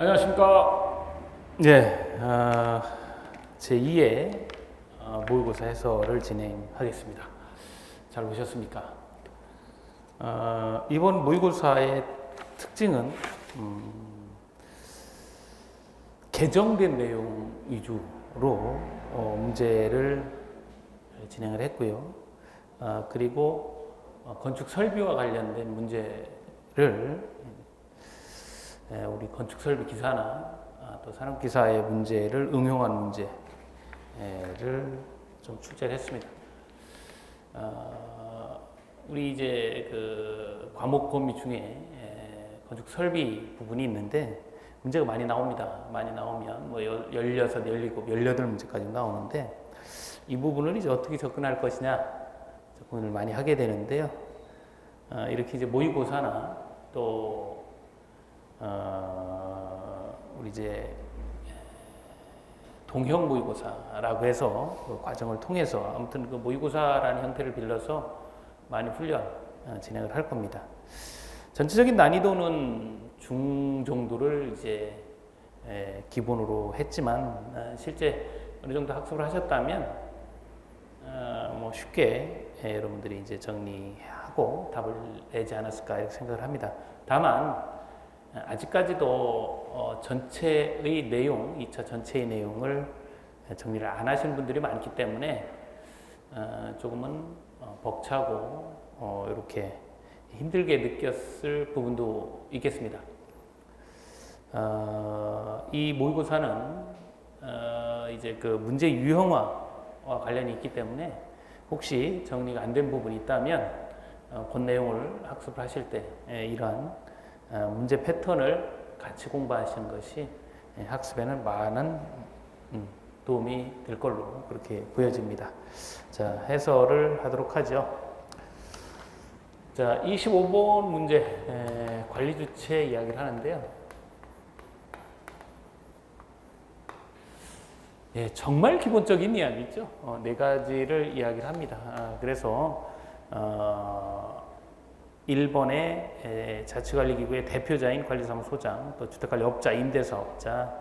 안녕하십니까. 네, 제2회 모의고사 해설을 진행하겠습니다. 잘 보셨습니까? 이번 모의고사의 특징은 개정된 내용 위주로 문제를 진행을 했고요. 그리고 건축 설비와 관련된 문제를 우리 건축 설비 기사나 또 산업 기사의 문제를 응용한 문제를 좀 출제를 했습니다. 우리 이제 그 과목 범위 중에 건축 설비 부분이 있는데 문제가 많이 나옵니다. 많이 나오면 뭐 16, 17, 18문제까지 나오는데 이 부분을 이제 어떻게 접근할 것이냐 접근을 많이 하게 되는데요. 이렇게 이제 모의고사나 또 우리 이제 동형 모의고사라고 해서 그 과정을 통해서 아무튼 그 모의고사라는 형태를 빌려서 많이 훈련 진행을 할 겁니다. 전체적인 난이도는 중 정도를 이제 기본으로 했지만 실제 어느 정도 학습을 하셨다면 뭐 쉽게 여러분들이 이제 정리하고 답을 내지 않았을까 이렇게 생각을 합니다. 다만 아직까지도 전체의 내용, 2차 전체의 내용을 정리를 안 하신 분들이 많기 때문에 조금은 벅차고 이렇게 힘들게 느꼈을 부분도 있겠습니다. 이 모의고사는 이제 그 문제 유형화와 관련이 있기 때문에 혹시 정리가 안 된 부분이 있다면 그 내용을 학습을 하실 때 이러한 문제 패턴을 같이 공부하시는 것이 학습에는 많은 도움이 될 걸로 그렇게 보여집니다. 자, 해설을 하도록 하죠. 자, 25번 문제 관리 주체 이야기를 하는데요. 정말 기본적인 이야기죠. 네 가지를 이야기를 합니다. 그래서 1번의 자치관리기구의 대표자인 관리사무소장, 또 주택관리업자, 임대사업자,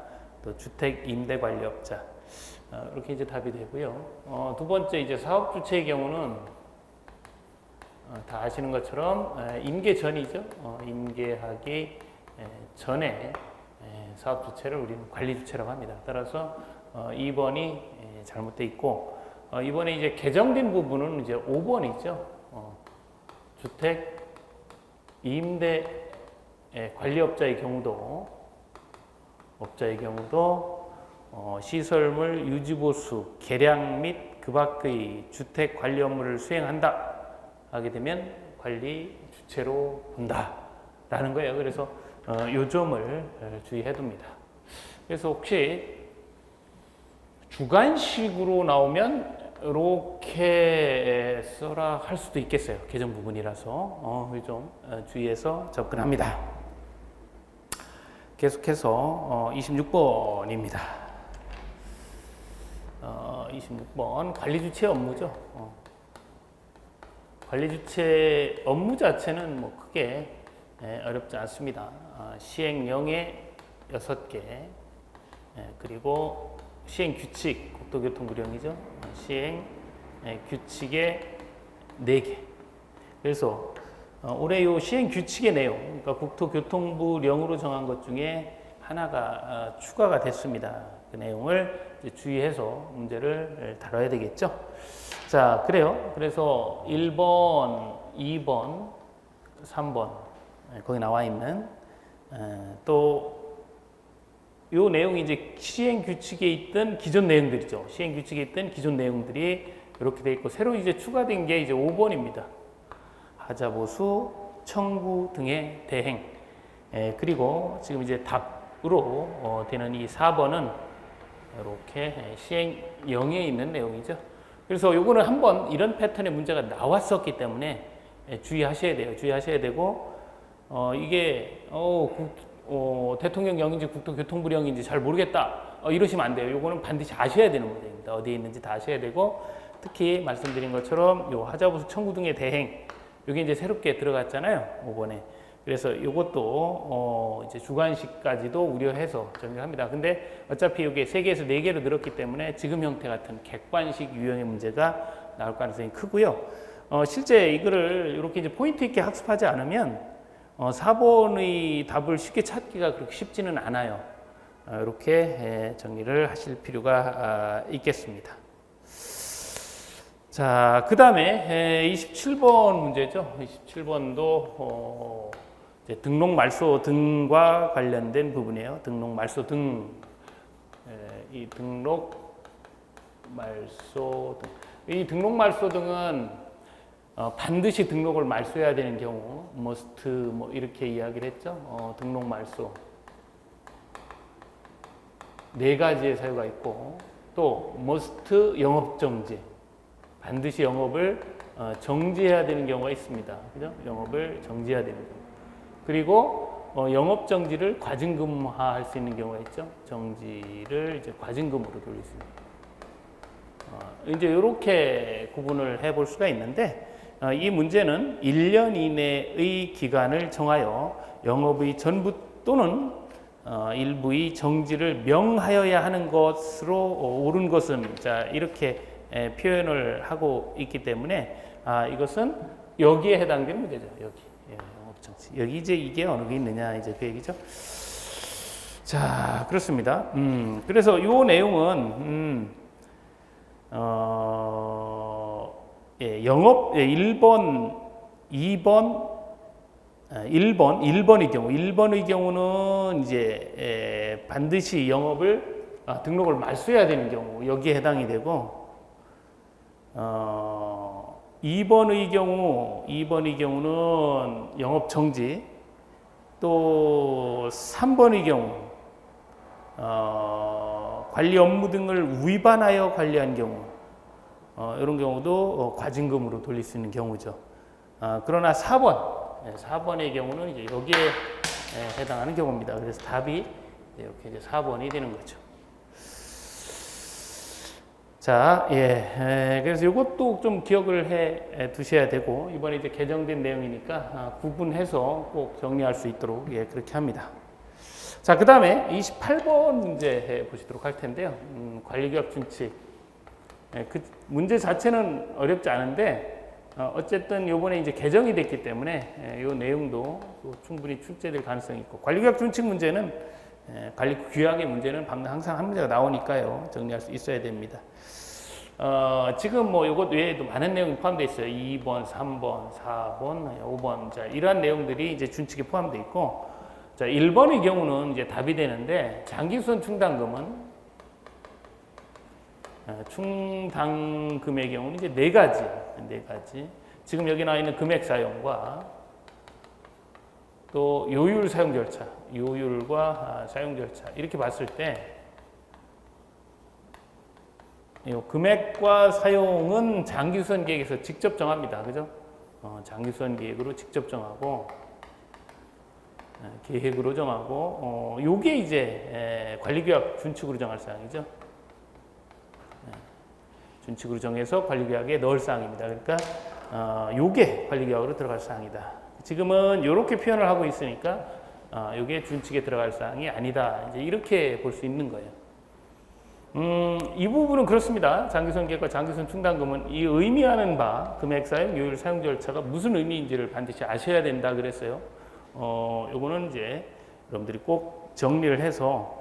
또 주택임대관리업자 이렇게 이제 답이 되고요. 두 번째 이제 사업주체의 경우는 다 아시는 것처럼 임계 전이죠. 임계하기 전에 사업주체를 우리는 관리주체라고 합니다. 따라서 2번이 잘못되어 있고 이번에 이제 개정된 부분은 이제 5번이죠. 주택 임대 관리업자의 경우도 시설물 유지보수, 개량 및 그 밖의 주택 관리 업무를 수행한다 하게 되면 관리 주체로 본다라는 거예요. 그래서 요 점을 주의해 둡니다. 그래서 혹시 주관식으로 나오면 이렇게 써라 할 수도 있겠어요. 개정 부분이라서 좀 주의해서 접근합니다. 계속해서 26번입니다. 26번 관리주체 업무죠. 관리주체 업무 자체는 뭐 크게 어렵지 않습니다. 시행령에 6개 그리고 시행규칙, 국토교통부령이죠. 시행 규칙의 4개. 그래서 올해 요 시행규칙의 내용, 그러니까 국토교통부령으로 정한 것 중에 하나가 추가가 됐습니다. 그 내용을 이제 주의해서 문제를 다뤄야 되겠죠. 자, 그래요. 그래서 1번, 2번, 3번 거기 나와 있는 또 요 내용이 이제 시행 규칙에 있던 기존 내용들이죠. 시행 규칙에 있던 기존 내용들이 이렇게 돼 있고 새로 이제 추가된 게 이제 5번입니다. 하자보수, 청구 등의 대행. 그리고 지금 이제 답으로 되는 이 4번은 이렇게 시행령에 있는 내용이죠. 그래서 요거는 한번 이런 패턴의 문제가 나왔었기 때문에 주의하셔야 돼요. 주의하셔야 되고 이게 대통령령인지 국토교통부령인지 잘 모르겠다 이러시면 안 돼요. 요거는 반드시 아셔야 되는 문제입니다. 어디에 있는지 다 아셔야 되고 특히 말씀드린 것처럼 요 하자보수 청구 등의 대행 요게 이제 새롭게 들어갔잖아요. 5번에. 그래서 이것도 이제 주관식까지도 우려해서 정리합니다. 근데 어차피 이게 3개에서 4개로 늘었기 때문에 지금 형태 같은 객관식 유형의 문제가 나올 가능성이 크고요. 실제 이거를 이렇게 이제 포인트 있게 학습하지 않으면 4번의 답을 쉽게 찾기가 그렇게 쉽지는 않아요. 이렇게 정리를 하실 필요가 있겠습니다. 자, 그 다음에 27번 문제죠. 27번도 등록 말소 등과 관련된 부분이에요. 등록 말소 등. 이 등록 말소 등. 이 등록 말소 등은 반드시 등록을 말소해야 되는 경우, must 뭐 이렇게 이야기를 했죠. 등록 말소 4가지의 사유가 있고, 또 must 영업 정지, 반드시 영업을 정지해야 되는 경우가 있습니다. 그죠? 영업을 정지해야 되는 경우. 그리고 영업 정지를 과징금화할 수 있는 경우가 있죠. 정지를 이제 과징금으로 돌릴 수 있는. 이제 이렇게 구분을 해볼 수가 있는데, 이 문제는 1년 이내의 기간을 정하여 영업의 전부 또는 일부의 정지를 명하여야 하는 것으로 옳은 것은, 자, 이렇게 표현을 하고 있기 때문에 이것은 여기에 해당되는 문제죠. 여기 영업정지. 여기 이제 이게 어느 게 있느냐 이제 그 얘기죠. 자, 그렇습니다. 그래서 이 내용은 영업 1번, 2번, 1번의 경우, 1번의 경우는 이제 반드시 영업을 등록을 말소해야 되는 경우 여기에 해당이 되고, 2번의 경우는 영업 정지, 또 3번의 경우 관리 업무 등을 위반하여 관리한 경우, 이런 경우도 과징금으로 돌릴 수 있는 경우죠. 그러나 4번의 경우는 이제 여기에 해당하는 경우입니다. 그래서 답이 이렇게 이제 4번이 되는 거죠. 자, 그래서 이것도 좀 기억을 해 두셔야 되고, 이번에 이제 개정된 내용이니까 구분해서 꼭 정리할 수 있도록 그렇게 합니다. 자, 그 다음에 28번 문제 해 보시도록 할 텐데요. 관리규약 준칙. 그 문제 자체는 어렵지 않은데, 어쨌든 요번에 이제 개정이 됐기 때문에 이 내용도 충분히 출제될 가능성이 있고, 관리규약 준칙 문제는 관리규약의 문제는 항상 한 문제가 나오니까요. 정리할 수 있어야 됩니다. 지금 뭐 이것 외에도 많은 내용이 포함되어 있어요. 2번, 3번, 4번, 5번. 자, 이러한 내용들이 이제 준칙에 포함되어 있고, 자, 1번의 경우는 이제 답이 되는데, 장기수선 충당금은 충당금의 경우는 이제 4가지. 지금 여기 나와 있는 금액 사용과 또 요율 사용 절차, 요율과 사용 절차 이렇게 봤을 때, 금액과 사용은 장기수선 계획에서 직접 정합니다. 그죠? 장기수선 계획으로 직접 정하고, 계획으로 정하고, 요게 이제 관리규약 준칙으로 정할 사항이죠. 준칙으로 정해서 관리규약에 넣을 사항입니다. 그러니까 요게 관리규약으로 들어갈 사항이다. 지금은 이렇게 표현을 하고 있으니까 요게 준칙에 들어갈 사항이 아니다. 이제 이렇게 볼 수 있는 거예요. 이 부분은 그렇습니다. 장기수선 계획과 장기수선 충당금은 이 의미하는 바 금액 사용, 요율 사용 절차가 무슨 의미인지를 반드시 아셔야 된다 그랬어요. 요거는 이제 여러분들이 꼭 정리를 해서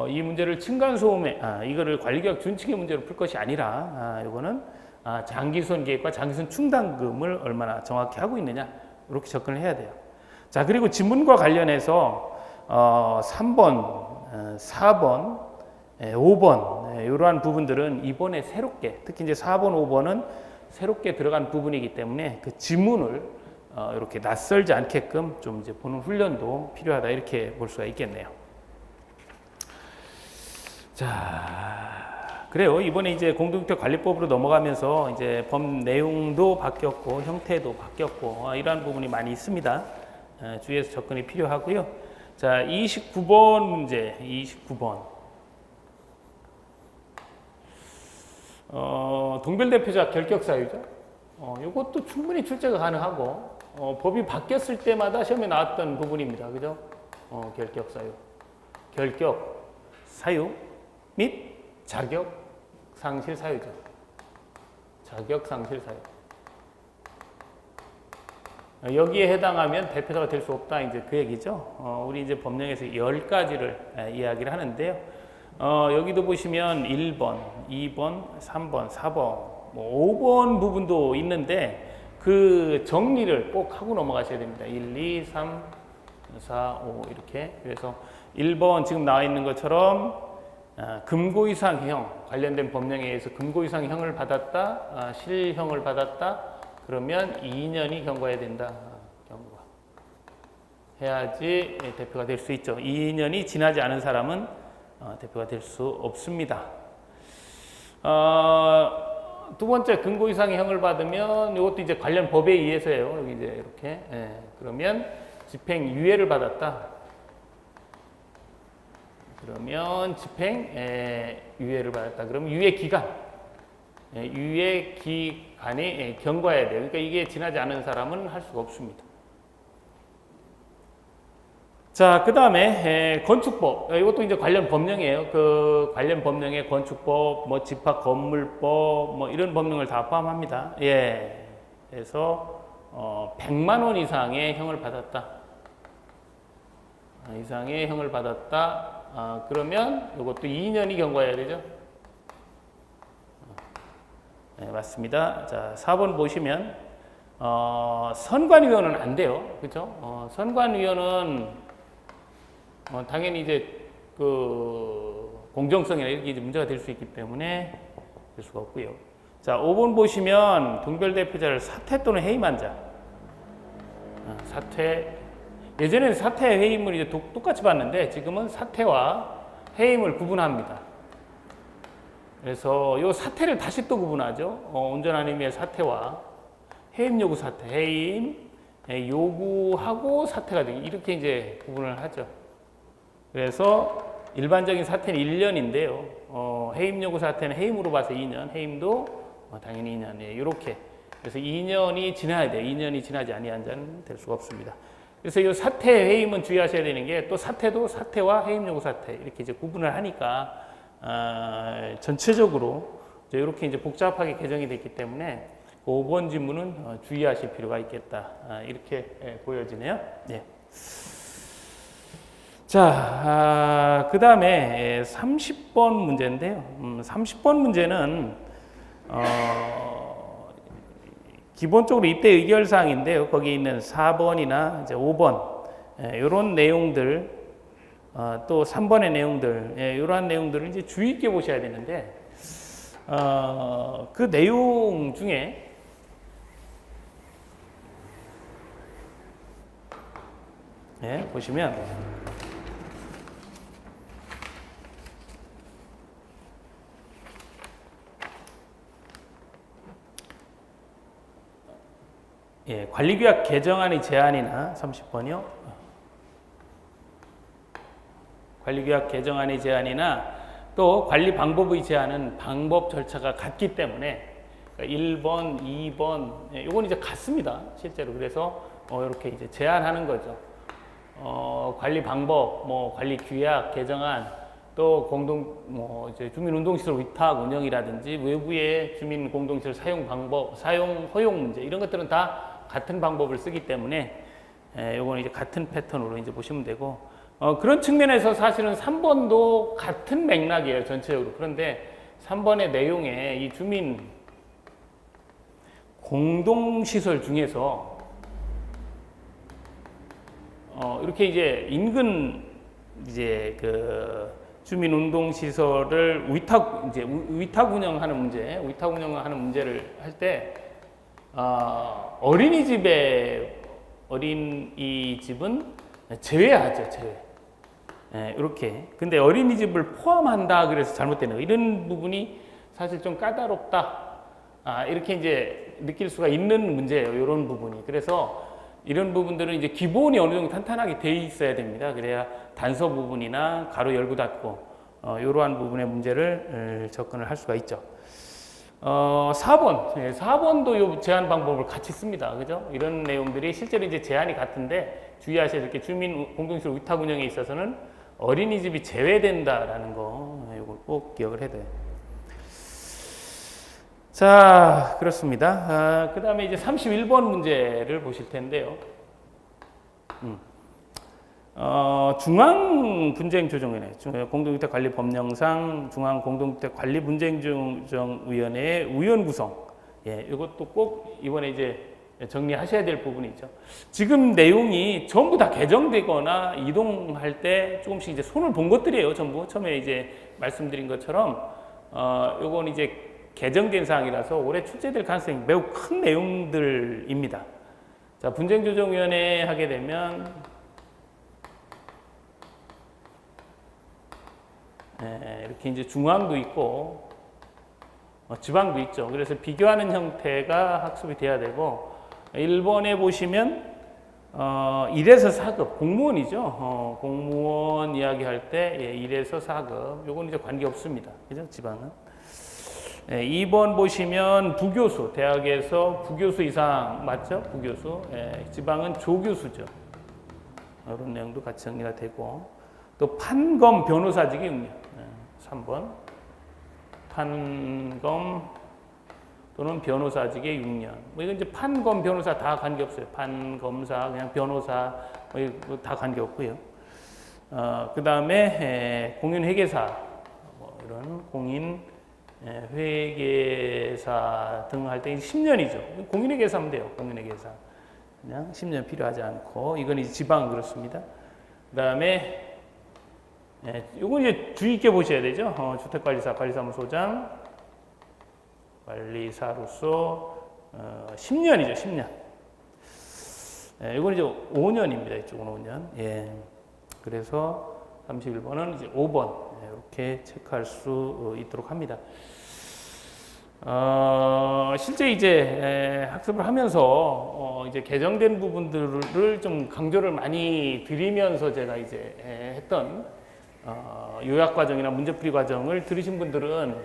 이 문제를 층간소음에 이거를 관리규약 준칙의 문제로 풀 것이 아니라 요거는 장기수선 계획과 장기수선 충당금을 얼마나 정확히 하고 있느냐 이렇게 접근을 해야 돼요. 자, 그리고 지문과 관련해서 3번, 4번, 5번 이러한 부분들은 이번에 새롭게, 특히 이제 4번, 5번은 새롭게 들어간 부분이기 때문에 그 지문을 이렇게 낯설지 않게끔 좀 이제 보는 훈련도 필요하다 이렇게 볼 수가 있겠네요. 자, 그래요. 이번에 이제 공동주택관리법으로 넘어가면서 이제 법 내용도 바뀌었고 형태도 바뀌었고 이러한 부분이 많이 있습니다. 주의해서 접근이 필요하고요. 자, 29번 문제, 29번. 동별대표자 결격사유죠. 이것도 충분히 출제가 가능하고, 법이 바뀌었을 때마다 시험에 나왔던 부분입니다. 그죠? 결격 사유. 결격 사유 및 자격 상실 사유죠. 자격 상실 사유. 여기에 해당하면 대표자가 될 수 없다. 이제 그 얘기죠. 우리 이제 법령에서 10가지를 이야기를 하는데요. 여기도 보시면 1번, 2번, 3번, 4번, 뭐 5번 부분도 있는데 그 정리를 꼭 하고 넘어가셔야 됩니다. 1, 2, 3, 4, 5 이렇게. 그래서 1번 지금 나와 있는 것처럼 금고 이상형 관련된 법령에 의해서 금고 이상형을 받았다, 실형을 받았다. 그러면 2년이 경과해야 된다. 경과. 해야지 대표가 될 수 있죠. 2년이 지나지 않은 사람은 대표가 될 수 없습니다. 두 번째 금고 이상의 형을 받으면 이것도 이제 관련 법에 의해서예요. 여기 이제 이렇게. 그러면 집행유예를 받았다. 그러면 집행유예를 받았다. 그러면 유예 기간. 유예 기간이 경과해야 돼요. 그러니까 이게 지나지 않은 사람은 할 수가 없습니다. 자, 그 다음에 건축법. 이것도 이제 관련 법령이에요. 그 관련 법령에 건축법, 뭐 집합건물법, 뭐 이런 법령을 다 포함합니다. 예. 그래서 100만 원 이상의 형을 받았다. 이상의 형을 받았다. 그러면 이것도 2년이 경과해야 되죠. 네, 맞습니다. 자, 4번 보시면 선관위원은 안 돼요. 그렇죠? 선관위원은 당연히 이제 그 공정성이나 이렇게 이제 문제가 될 수 있기 때문에 될 수가 없고요. 자, 5번 보시면 동별 대표자를 사퇴 또는 해임한 자. 사퇴. 예전에는 사퇴 해임을 이제 똑같이 봤는데 지금은 사퇴와 해임을 구분합니다. 그래서 이 사퇴를 다시 또 구분하죠. 온전한 의미의 사퇴와 해임 요구 사퇴, 해임 요구하고 사퇴가 되기 이렇게 이제 구분을 하죠. 그래서 일반적인 사퇴는 1년인데요. 해임 요구 사퇴는 해임으로 봐서 2년, 해임도 당연히 2년. 이렇게. 그래서 2년이 지나야 돼요. 2년이 지나지 아니한 자는 될 수가 없습니다. 그래서 이 사퇴 해임은 주의하셔야 되는 게 또 사퇴도 사퇴와 해임 요구 사퇴 이렇게 이제 구분을 하니까. 전체적으로 이렇게 이제 복잡하게 개정이 됐기 때문에 5번 지문은 주의하실 필요가 있겠다. 이렇게 보여지네요. 예. 자, 그 다음에 30번 문제인데요. 30번 문제는 기본적으로 입대 의결사항인데요. 거기 있는 4번이나 이제 5번 이런 내용들 또 3번의 내용들, 이러한 내용들을 이제 주의 있게 보셔야 되는데, 그 내용 중에, 보시면, 관리규약 개정안의 제안이나 30번이요. 관리규약 개정안의 제안이나 또 관리 방법의 제안은 방법 절차가 같기 때문에 1번, 2번 이건 이제 같습니다. 실제로. 그래서 이렇게 이제 제안하는 거죠. 관리 방법, 뭐 관리 규약 개정안, 또 이제 주민운동시설 위탁 운영이라든지 외부의 주민 공동시설 사용 방법, 사용 허용 문제 이런 것들은 다 같은 방법을 쓰기 때문에 이거는 이제 같은 패턴으로 이제 보시면 되고. 그런 측면에서 사실은 3번도 같은 맥락이에요, 전체적으로. 그런데 3번의 내용에 이 주민 공동시설 중에서 이렇게 이제 인근 이제 그 주민운동시설을 위탁 운영하는 문제를 할 때 어린이집은 제외하죠, 제외. 이렇게. 근데 어린이집을 포함한다 그래서 잘못되는 거. 이런 부분이 사실 좀 까다롭다. 이렇게 이제 느낄 수가 있는 문제예요. 이런 부분이. 그래서 이런 부분들은 이제 기본이 어느 정도 탄탄하게 돼 있어야 됩니다. 그래야 단서 부분이나 가로 열고 닫고 이러한 부분의 문제를 접근을 할 수가 있죠. 4번. 예, 4번도 요 제한 방법을 같이 씁니다. 그죠? 이런 내용들이 실제로 이제 제한이 같은데 주의하셔야 될 게 주민 공동시설 위탁 운영에 있어서는 어린이집이 제외된다라는 거, 이걸 꼭 기억을 해야 돼요. 자, 그렇습니다. 그 다음에 이제 31번 문제를 보실 텐데요. 중앙분쟁조정위원회, 공동주택관리법령상 중앙공동주택관리분쟁조정위원회의 위원 구성. 예, 이것도 꼭 이번에 이제 정리하셔야 될 부분이죠. 지금 내용이 전부 다 개정되거나 이동할 때 조금씩 이제 손을 본 것들이에요. 전부 처음에 이제 말씀드린 것처럼 요건 이제 개정된 사항이라서 올해 출제될 가능성이 매우 큰 내용들입니다. 자, 분쟁조정위원회 하게 되면 이렇게 이제 중앙도 있고 지방도 있죠. 그래서 비교하는 형태가 학습이 돼야 되고 1번에 보시면 1에서 4급 공무원이죠. 공무원 이야기할 때 1에서 4급 요건 이제 관계 없습니다. 그죠? 지방은. 2번 보시면 부교수, 대학에서 부교수 이상 맞죠? 부교수. 지방은 조교수죠. 이런 내용도 같이 정리가 되고 또 판검 변호사직이 6년. 3번 판검 또는 변호사직의 6년. 뭐 이건 이제 판검 변호사 다 관계없어요. 판검사 그냥 변호사 뭐 다 관계없고요. 그 다음에 공인회계사 뭐 이런 공인 회계사 등 할 때 10년이죠. 공인회계사 하면 돼요. 공인회계사 그냥 10년 필요하지 않고 이건 이제 지방 그렇습니다. 그 다음에 요건 이제 주의 있게 보셔야 되죠. 주택관리사, 관리사무소장, 관리사로서 10년이죠. 10년. 이건 이제 5년입니다. 이쪽은 5년. 예. 그래서 31번은 이제 5번 이렇게 체크할 수 있도록 합니다. 실제 이제 학습을 하면서 이제 개정된 부분들을 좀 강조를 많이 드리면서 제가 이제 했던 요약 과정이나 문제풀이 과정을 들으신 분들은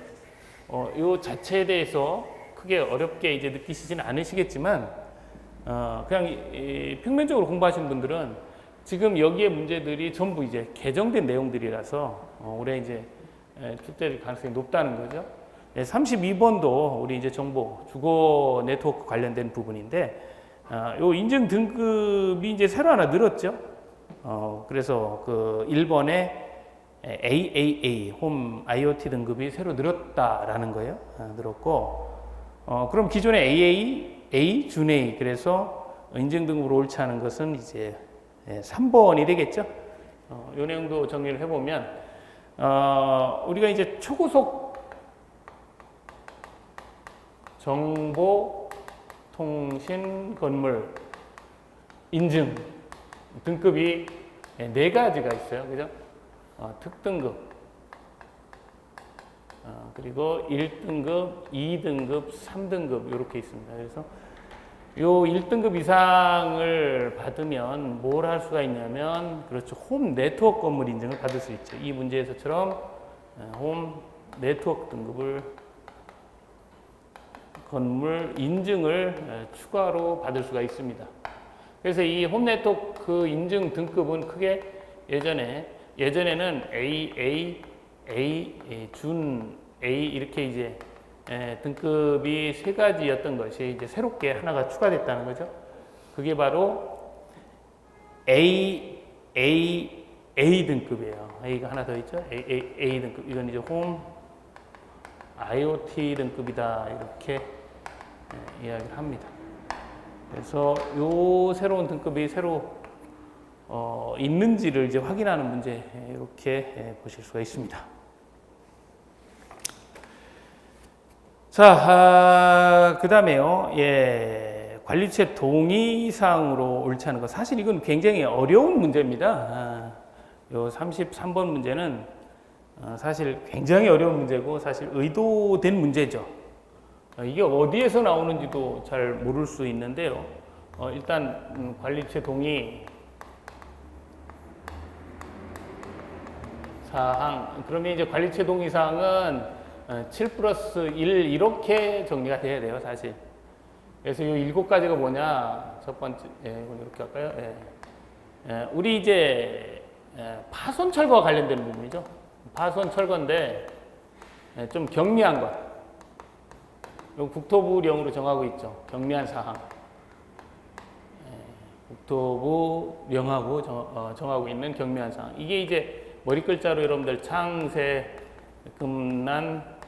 요 자체에 대해서 크게 어렵게 이제 느끼시지는 않으시겠지만 그냥 평면적으로 공부하신 분들은 지금 여기에 문제들이 전부 이제 개정된 내용들이라서 올해 이제 출제될 가능성이 높다는 거죠. 32번도 우리 이제 정보 주거 네트워크 관련된 부분인데 요 인증 등급이 이제 새로 하나 늘었죠. 그래서 그 1번에 AAA 홈 IoT 등급이 새로 늘었다라는 거예요. 늘었고 그럼 기존의 AA, 준 A 그래서 인증 등급으로 옳지 않은 것은 이제 3번이 되겠죠. 요 내용도 정리를 해보면 우리가 이제 초고속 정보 통신 건물 인증 등급이 4가지가 있어요. 그죠? 특등급, 그리고 1등급, 2등급, 3등급 이렇게 있습니다. 그래서 요 1등급 이상을 받으면 뭘 할 수가 있냐면 그렇죠. 홈 네트워크 건물 인증을 받을 수 있죠. 이 문제에서처럼 홈 네트워크 등급을 건물 인증을 추가로 받을 수가 있습니다. 그래서 이 홈 네트워크 인증 등급은 크게 예전에는 A, 준 A 이렇게 이제 등급이 3가지였던 것이 이제 새롭게 하나가 추가됐다는 거죠. 그게 바로 A 등급이에요. A가 하나 더 있죠. A 등급. 이건 이제 홈 IoT 등급이다 이렇게 이야기를 합니다. 그래서 요 새로운 등급이 새로 있는지를 이제 확인하는 문제 이렇게 보실 수가 있습니다. 자, 그 다음에요. 관리체 동의사항으로 옳지 않은 것. 사실 이건 굉장히 어려운 문제입니다. 요 33번 문제는 사실 굉장히 어려운 문제고 사실 의도된 문제죠. 이게 어디에서 나오는지도 잘 모를 수 있는데요. 일단 관리체 동의 사항. 그러면 이제 관리체 동의 사항은 7 플러스 1 이렇게 정리가 돼야 돼요, 사실. 그래서 이 7가지가 뭐냐? 첫 번째, 이렇게 할까요? 우리 이제 파손 철거와 관련된 부분이죠. 파손 철거인데 좀 경미한 것. 요 국토부령으로 정하고 있죠. 경미한 사항. 국토부령하고 정하고 있는 경미한 사항. 이게 이제 머리 글자로 여러분들 창세, 금난,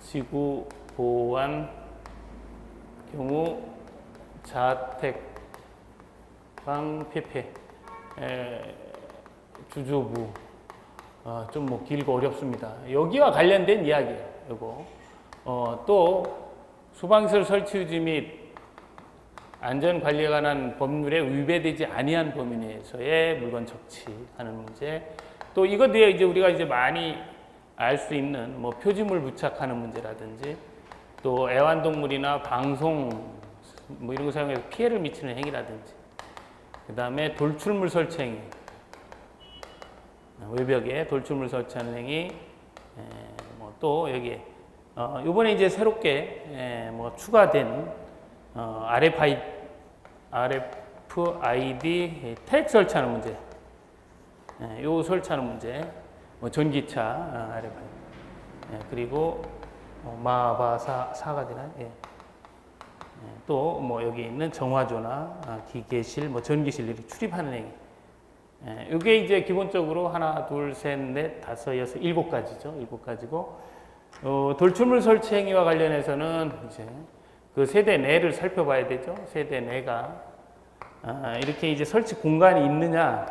지구, 보완, 경우, 자택, 방, 폐폐, 주조부. 좀 뭐 길고 어렵습니다. 여기와 관련된 이야기예요. 요거. 또 소방시설 설치 유지 및 안전 관리에 관한 법률에 위배되지 아니한 범위 내에서의 물건 적치하는 문제. 또 이것 뒤에 이제 우리가 이제 많이 알 수 있는 뭐 표지물 부착하는 문제라든지 또 애완동물이나 방송 뭐 이런 거 사용해서 피해를 미치는 행위라든지 그 다음에 돌출물 설치 행위, 외벽에 돌출물 설치하는 행위, 뭐 또 여기에 이번에 이제 새롭게 뭐 추가된 RFID 태그 설치하는 문제, 요 설치하는 문제, 뭐 전기차 RFID, 그리고 마바사가 되나요? 또 뭐 여기 있는 정화조나 기계실, 뭐 전기실 이렇게 출입하는 행위. 이게 이제 기본적으로 하나, 둘, 셋, 넷, 다섯, 여섯, 7가지죠. 7가지고 돌출물 설치 행위와 관련해서는 이제 그 세대 내를 살펴봐야 되죠. 세대 내가 이렇게 이제 설치 공간이 있느냐,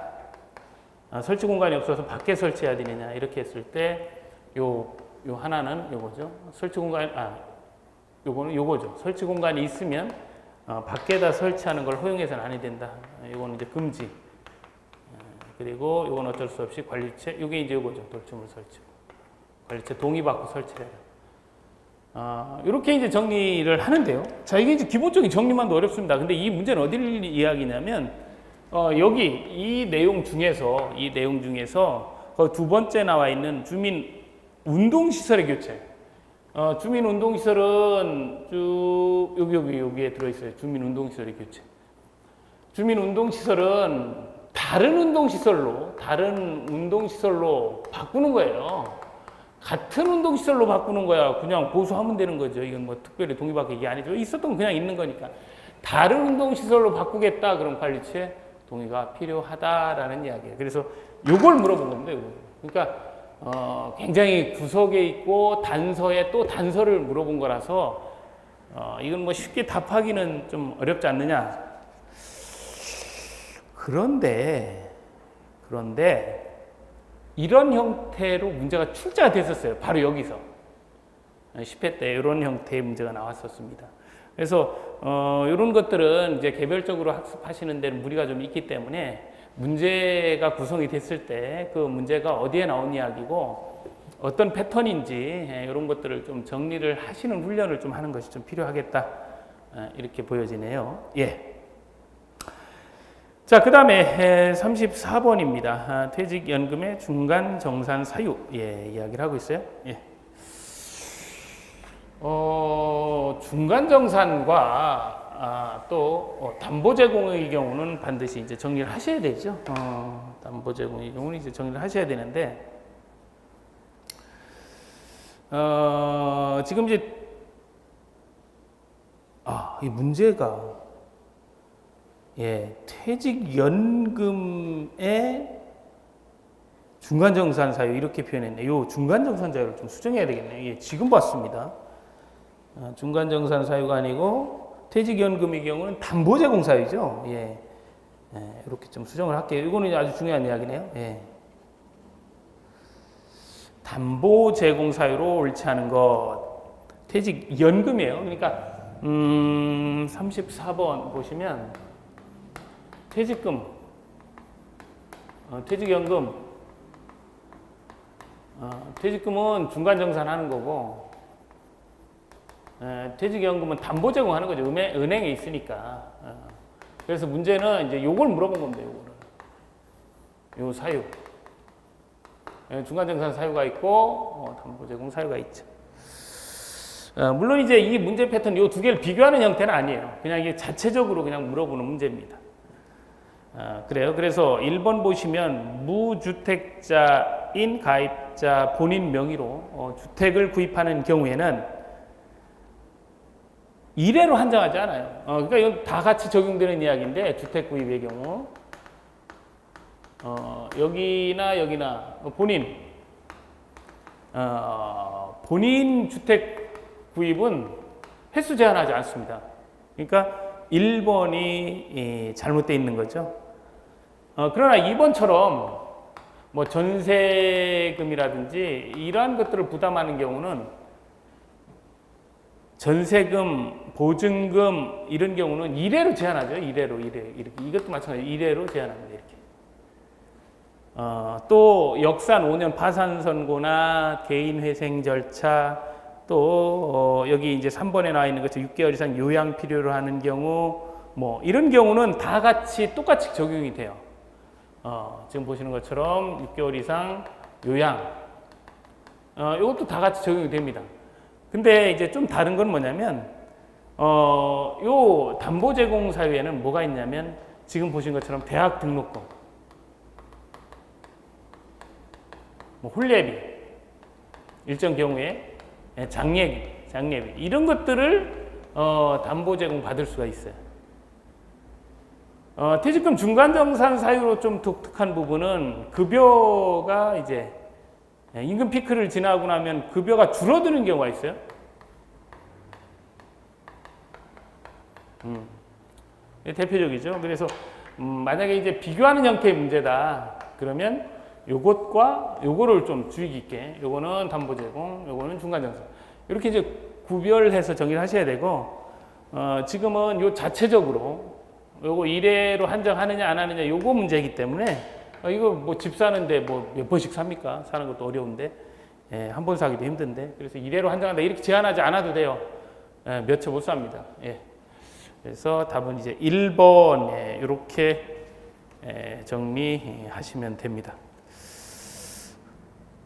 설치 공간이 없어서 밖에 설치해야 되느냐 이렇게 했을 때 요 하나는 요거죠. 설치 공간 요거는 요거죠. 설치 공간이 있으면 밖에다 설치하는 걸 허용해서는 안 된다. 요거는 이제 금지. 그리고 요건 어쩔 수 없이 관리체, 요게 이제 요거죠. 돌출물 설치. 관리체 동의받고 설치를 해라. 이렇게 이제 정리를 하는데요. 자, 이게 이제 기본적인 정리만도 어렵습니다. 근데 이 문제는 어디를 이야기냐면, 여기 이 내용 중에서 그 두 번째 나와 있는 주민 운동시설의 교체. 주민 운동시설은 쭉 여기에 들어있어요. 주민 운동시설의 교체. 주민 운동시설은 다른 운동시설로 바꾸는 거예요. 같은 운동시설로 바꾸는 거야. 그냥 보수하면 되는 거죠. 이건 뭐 특별히 동의받기 이게 아니죠. 있었던 건 그냥 있는 거니까. 다른 운동시설로 바꾸겠다. 그럼 관리처의 동의가 필요하다라는 이야기예요. 그래서 요걸 물어본 겁니다. 요거. 그러니까 굉장히 구석에 있고 단서에 또 단서를 물어본 거라서 이건 뭐 쉽게 답하기는 좀 어렵지 않느냐. 그런데 이런 형태로 문제가 출제가 됐었어요. 바로 여기서 10회 때 이런 형태의 문제가 나왔었습니다. 그래서 이런 것들은 이제 개별적으로 학습하시는 데는 무리가 좀 있기 때문에 문제가 구성이 됐을 때 그 문제가 어디에 나온 이야기고 어떤 패턴인지 이런 것들을 좀 정리를 하시는 훈련을 좀 하는 것이 좀 필요하겠다. 이렇게 보여지네요. 예. 자, 그 다음에 34번입니다. 퇴직연금의 중간 정산 사유. 예, 이야기를 하고 있어요. 예. 중간 정산과 또 담보 제공의 경우는 반드시 이제 정리를 하셔야 되죠. 담보 제공의 경우는 이제 정리를 하셔야 되는데, 지금 이제 이 문제가 퇴직연금의 중간정산 사유 이렇게 표현했네. 요 중간정산 사유를 좀 수정해야 되겠네요. 예, 지금 봤습니다. 중간정산 사유가 아니고 퇴직연금의 경우는 담보제공 사유죠. 예, 이렇게 좀 수정을 할게요. 이거는 아주 중요한 이야기네요. 예. 담보제공 사유로 옳지 않은 것, 퇴직연금이에요. 그러니까 34번 보시면 퇴직금, 퇴직연금, 퇴직금은 중간정산하는 거고, 퇴직연금은 담보 제공하는 거죠. 은행에 있으니까. 그래서 문제는 이제 요걸 물어본 겁니다. 요거를. 요 사유. 중간정산 사유가 있고 담보 제공 사유가 있죠. 물론 이제 이 문제 패턴 이 두 개를 비교하는 형태는 아니에요. 그냥 이게 자체적으로 그냥 물어보는 문제입니다. 그래요. 그래서 1번 보시면 무주택자인 가입자 본인 명의로 주택을 구입하는 경우에는 이례로 한정하지 않아요. 그러니까 이건 다 같이 적용되는 이야기인데 주택 구입의 경우 여기나 본인 주택 구입은 횟수 제한하지 않습니다. 그러니까 1번이 잘못되어 있는 거죠. 그러나 2번처럼 뭐 전세금이라든지 이러한 것들을 부담하는 경우는 전세금, 보증금 이런 경우는 이례로 제한하죠. 이례로 이렇게 이것도 마찬가지로 이례로 제한합니다. 이렇게. 또 역산 5년 파산 선고나 개인 회생 절차 또 여기 이제 3번에 나와 있는 것처럼 6개월 이상 요양 필요로 하는 경우 뭐 이런 경우는 다 같이 똑같이 적용이 돼요. 지금 보시는 것처럼 6개월 이상 요양 이것도 다 같이 적용이 됩니다. 근데 이제 좀 다른 건 뭐냐면 요 담보 제공 사유에는 뭐가 있냐면 지금 보신 것처럼 대학 등록금, 뭐 혼례비, 일정 경우에 장례비 이런 것들을 담보 제공 받을 수가 있어요. 퇴직금 중간정산 사유로 좀 독특한 부분은 급여가 이제 임금 피크를 지나고 나면 급여가 줄어드는 경우가 있어요. 대표적이죠. 그래서 만약에 이제 비교하는 형태의 문제다 그러면 요것과 요거를 좀 주의 깊게 요거는 담보 제공, 요거는 중간정산 이렇게 이제 구별해서 정의를 하셔야 되고 지금은 요 자체적으로 요거 이례로 한정하느냐 안 하느냐 요거 문제이기 때문에 이거 뭐 집 사는데 뭐 몇 번씩 삽니까? 사는 것도 어려운데 한 번 사기도 힘든데 그래서 이례로 한정한다 이렇게 제한하지 않아도 돼요. 몇 채 못 삽니다. 그래서 답은 이제 1번 이렇게 정리하시면 됩니다.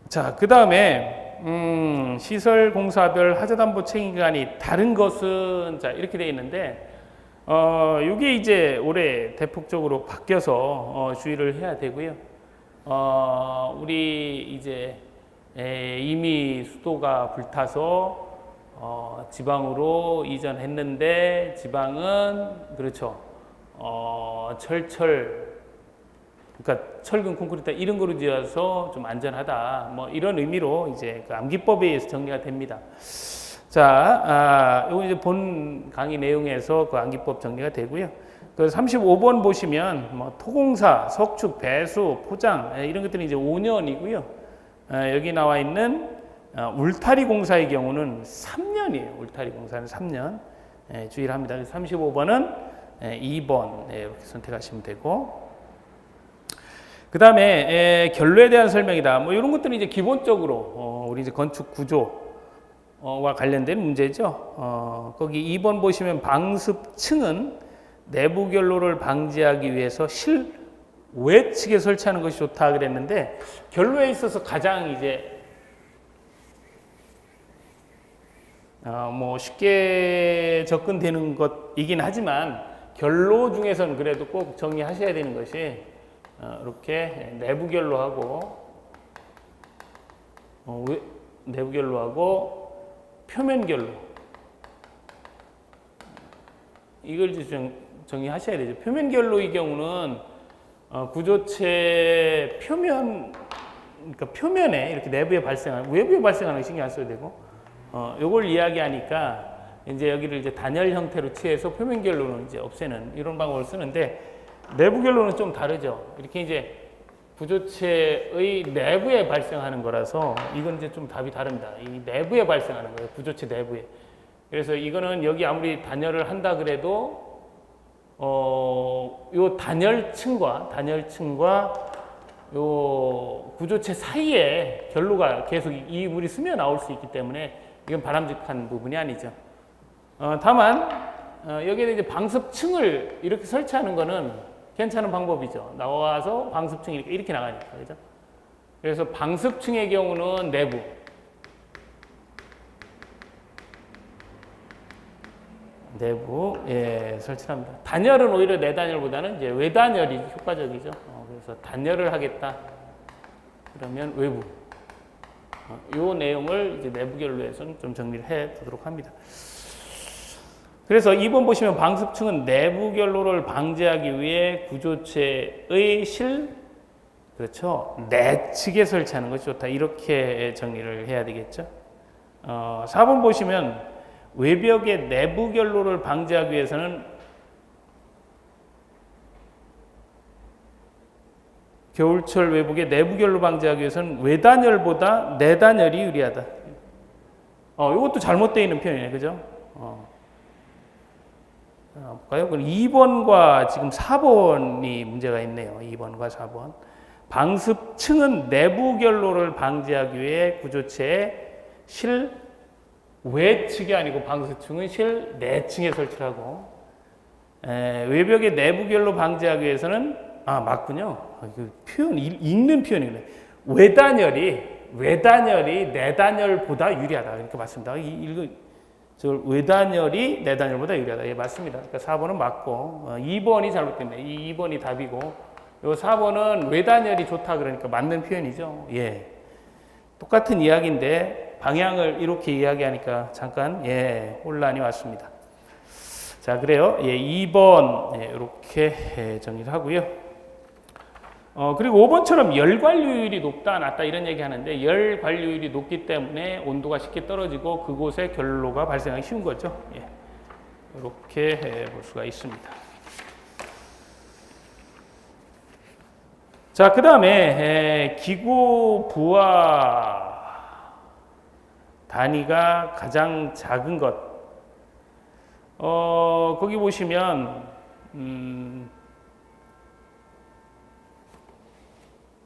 자, 그 다음에 시설공사별 하자담보 책임기간이 다른 것은 자 이렇게 되어 있는데 이게 이제 올해 대폭적으로 바뀌어서 주의를 해야 되고요. 우리 이제 이미 수도가 불타서 지방으로 이전했는데 지방은 그렇죠. 그러니까 철근 콘크리트 이런 거로 지어서 좀 안전하다. 뭐 이런 의미로 이제 그 암기법에 의해서 정리가 됩니다. 자, 요거 이제 본 강의 내용에서 그 암기법 정리가 되고요. 그 35번 보시면 뭐 토공사, 석축, 배수, 포장 이런 것들이 이제 5년이고요. 여기 나와 있는 울타리 공사의 경우는 3년이에요. 울타리 공사는 3년. 주의를 합니다. 35번은 2번 이렇게 선택하시면 되고. 그 다음에 결로에 대한 설명이다. 뭐 이런 것들은 이제 기본적으로 우리 이제 건축 구조와 관련된 문제죠. 거기 2번 보시면 방습층은 내부 결로를 방지하기 위해서 실외측에 설치하는 것이 좋다 그랬는데 결로에 있어서 가장 이제 뭐 쉽게 접근되는 것이긴 하지만 결로 중에서는 그래도 꼭 정리하셔야 되는 것이 이렇게 내부 결로하고 표면 결로 이걸 정리하셔야 되죠. 표면 결로의 경우는 구조체 표면 그러니까 표면에 이렇게 내부에 발생하는 외부에 발생하는 거 신경 안 써도 되고 요걸 이야기하니까 이제 여기를 이제 단열 형태로 취해서 표면 결로는 이제 없애는 이런 방법을 쓰는데 내부 결로는 좀 다르죠. 이렇게 이제 구조체의 내부에 발생하는 거라서 이건 이제 좀 답이 다릅니다. 이 내부에 발생하는 거예요. 구조체 내부에. 그래서 이거는 여기 아무리 단열을 한다 그래도 요 단열층과 요 구조체 사이에 결로가 계속 이 물이 스며 나올 수 있기 때문에 이건 바람직한 부분이 아니죠. 다만 여기에 이제 방습층을 이렇게 설치하는 거는 괜찮은 방법이죠. 나와서 방습층이 이렇게 나가니까, 그죠? 그래서 방습층의 경우는 내부 설치합니다. 단열은 오히려 내단열보다는 이제 외단열이 효과적이죠. 그래서 단열을 하겠다. 그러면 외부. 요 내용을 이제 내부 결로에서는 좀 정리를 해 두도록 합니다. 그래서 2번 보시면 방습층은 내부 결로를 방지하기 위해 구조체의 그렇죠. 내측에 설치하는 것이 좋다. 이렇게 정리를 해야 되겠죠. 4번 보시면 외벽의 내부 결로를 방지하기 위해서는 겨울철 외벽의 내부 결로 방지하기 위해서는 외단열보다 내단열이 유리하다. 이것도 잘못되어 있는 표현이에요. 그죠? 볼까요? 그럼 2번과 지금 4번이 문제가 있네요. 2번과 4번. 방습층은 내부 결로를 방지하기 위해 구조체의 외측이 아니고 방습층은 내층에 설치하고 외벽의 내부 결로 방지하기 위해서는 맞군요. 그 표현 읽는 표현이네. 외단열이 내단열보다 유리하다. 이렇게 맞습니다. 외단열이 내단열보다 유리하다. 예, 맞습니다. 그러니까 4번은 맞고 2번이 잘못됐네. 2번이 답이고 요 4번은 외단열이 좋다. 그러니까 맞는 표현이죠. 예, 똑같은 이야기인데 방향을 이렇게 이야기하니까 잠깐 혼란이 왔습니다. 자, 그래요. 2번 이렇게 정리를 하고요. 그리고 5번처럼 열 관리율이 높다, 낮다 이런 얘기 하는데 열 관리율이 높기 때문에 온도가 쉽게 떨어지고 그곳에 결로가 발생하기 쉬운 거죠. 이렇게 볼 수가 있습니다. 자, 그 다음에 기구 부하 단위가 가장 작은 것. 거기 보시면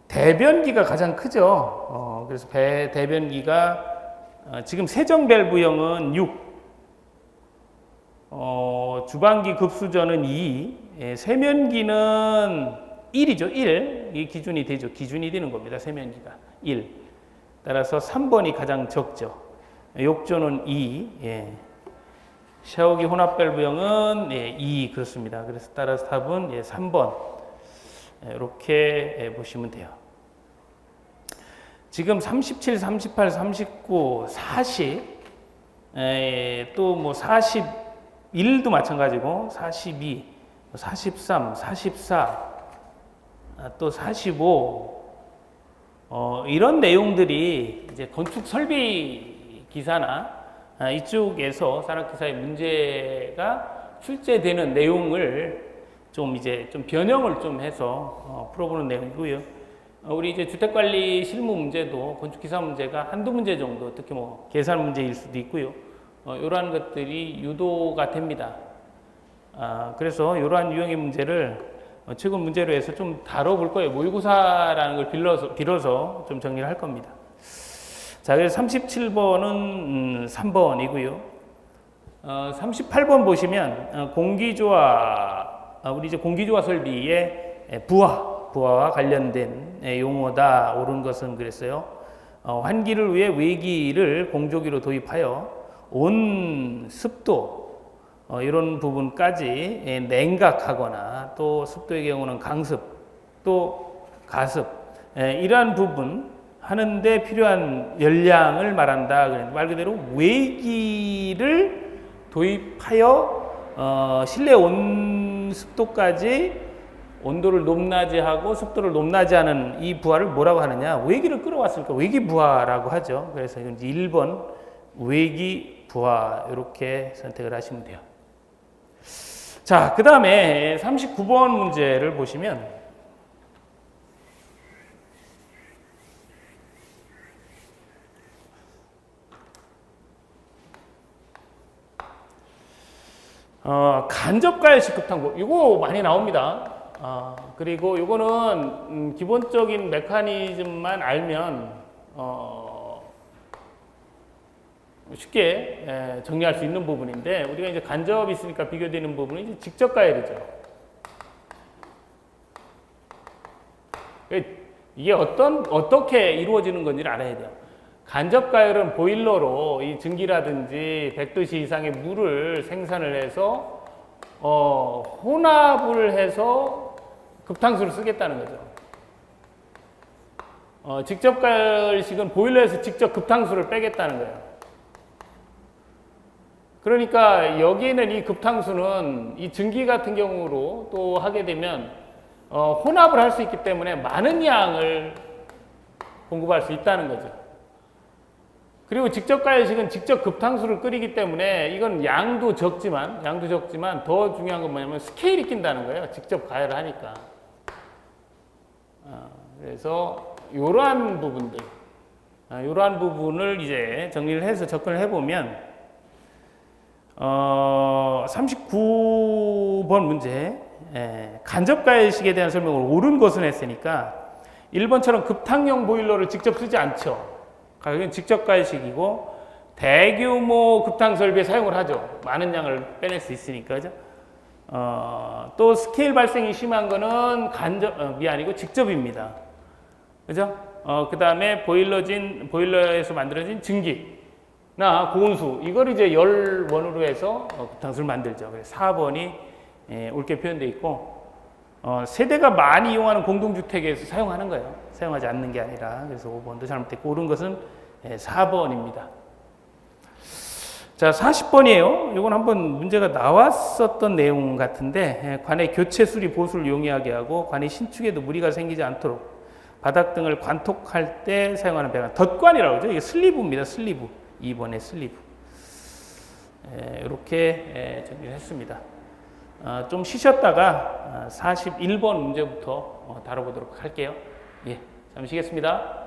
대변기가 가장 크죠. 그래서 대변기가 지금 세정밸브형은 6, 주방기 급수전은 2, 세면기는 1이죠. 1. 이 기준이 되죠. 기준이 되는 겁니다. 세면기가 1. 따라서 3번이 가장 적죠. 욕조는 2. 샤워기 혼합밸브형은 2 그렇습니다. 그래서 따라서 답은 3번. 이렇게 보시면 돼요. 지금 37, 38, 39, 40, 또 뭐 41도 마찬가지고 42, 43, 44, 또 45, 이런 내용들이 이제 건축 설비 기사나 이쪽에서 산업기사의 문제가 출제되는 내용을 좀 변형을 좀 해서 풀어보는 내용이고요. 우리 이제 주택관리 실무 문제도 건축기사 문제가 한두 문제 정도, 특히 뭐 계산 문제일 수도 있고요. 이러한 것들이 유도가 됩니다. 그래서 이러한 유형의 문제를 최근 문제로 해서 좀 다뤄볼 거예요. 모의고사라는 걸 빌어서 좀 정리를 할 겁니다. 자, 그래서 37번은 3번이고요. 38번 보시면 우리 이제 공기조화 설비의 부하와 관련된 용어다. 옳은 것은 그랬어요. 환기를 위해 외기를 공조기로 도입하여 온 습도 이런 부분까지 냉각하거나 또 습도의 경우는 강습 또 가습 이러한 부분 하는데 필요한 열량을 말한다. 말 그대로 외기를 도입하여 실내 온습도까지 온도를 높낮이하고 습도를 높낮이하는 이 부하를 뭐라고 하느냐? 외기를 끌어왔으니까 외기 부하라고 하죠. 그래서 이건 1번 외기 부하 이렇게 선택을 하시면 돼요. 자, 그 다음에 39번 문제를 보시면 간접가열식 급탕구 이거 많이 나옵니다. 그리고 이거는 기본적인 메커니즘만 알면 쉽게 정리할 수 있는 부분인데 우리가 이제 간접이 있으니까 비교되는 부분이 이제 직접 가열이죠. 이게 어떻게 이루어지는 건지를 알아야 돼요. 간접가열은 보일러로 이 증기라든지 100도씨 이상의 물을 생산을 해서 혼합을 해서 급탕수를 쓰겠다는 거죠. 직접가열식은 보일러에서 직접 급탕수를 빼겠다는 거예요. 그러니까 여기는 이 급탕수는 이 증기 같은 경우로 또 하게 되면 혼합을 할 수 있기 때문에 많은 양을 공급할 수 있다는 거죠. 그리고 직접 가열식은 직접 급탕수를 끓이기 때문에 이건 양도 적지만 더 중요한 건 뭐냐면 스케일이 낀다는 거예요. 직접 가열을 하니까. 그래서 이러한 부분을 이제 정리를 해서 접근을 해보면 39번 문제 간접가열식에 대한 설명을 옳은 것은 했으니까 1번처럼 급탕용 보일러를 직접 쓰지 않죠. 가격은 직접 가열식이고 대규모 급탕 설비에 사용을 하죠. 많은 양을 빼낼 수 있으니까, 그죠? 또 스케일 발생이 심한 거는 직접입니다. 그죠? 그 다음에 보일러에서 만들어진 증기나 고온수, 이걸 이제 열원으로 해서 급탕수를 만들죠. 그래서 4번이 옳게 표현되어 있고, 세대가 많이 이용하는 공동주택에서 사용하는 거예요. 사용하지 않는 게 아니라. 그래서 5번도 잘못됐고, 옳은 것은 4번입니다. 자, 40번이에요. 이건 한번 문제가 나왔었던 내용 같은데, 관의 교체 수리 보수를 용이하게 하고 관의 신축에도 무리가 생기지 않도록 바닥 등을 관톡할 때 사용하는 배관, 덧관이라고 하죠. 이게 슬리브입니다. 슬리브. 2번의 슬리브. 이렇게 정리를 했습니다. 좀 쉬셨다가 41번 문제부터 다뤄보도록 할게요. 예, 잠시 쉬겠습니다.